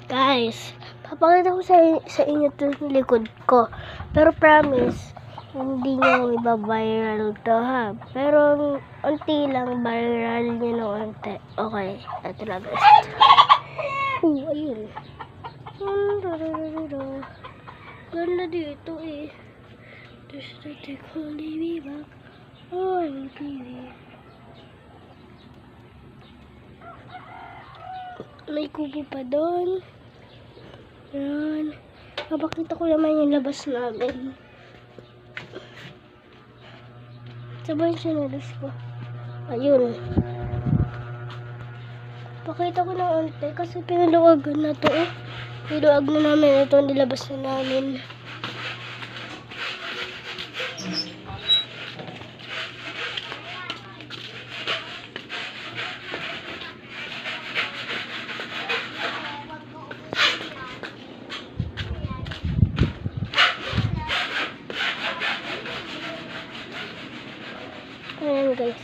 Guys, papakita ko sa inyo itong likod ko. Pero promise, hindi nyo iba-viral to ha. Pero unti lang, viral nyo na unti. Okay, ito na guys. Ayun. Ganda dito eh. There's the tick holy me back. Oh, baby. May kubo pa doon. Yan. Papakita ko naman yung labas namin. Sabay siya nalas ko. Ayun. Pakita ko na unti kasi pinaluwagan na to eh. Pinuwag na namin ito. Nilabas na namin. Ayan guys.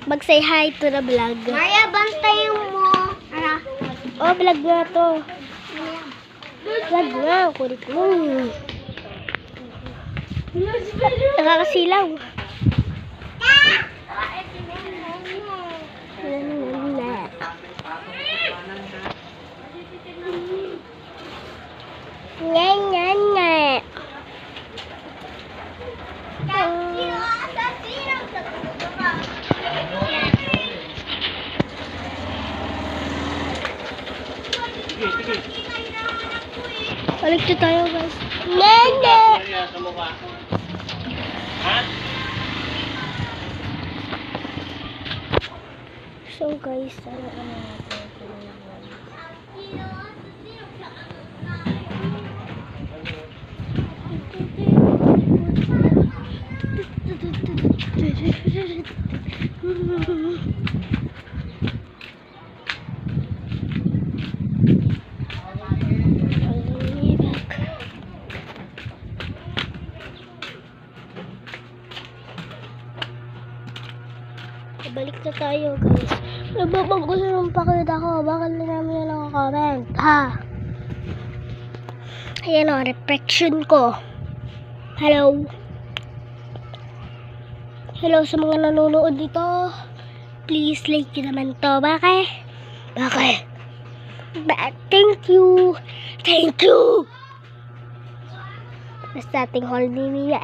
Mag-say hi to the vlog. Maria, bantayan mo. Ara. Oh, vlog nga to. Vlog nga. Kulit mo. Nakakasilaw. Nga. Balik na tayo guys. Nene! So guys, ano natin? Balik na tayo guys. Nababang gusto nung pakita ko. Bakit na namin na naka-comment? Ha? Ayan o, reflection ko. Hello. Hello sa mga nanonood dito. Please like nyo naman to. Bakit? Thank you. Basta ating hold me.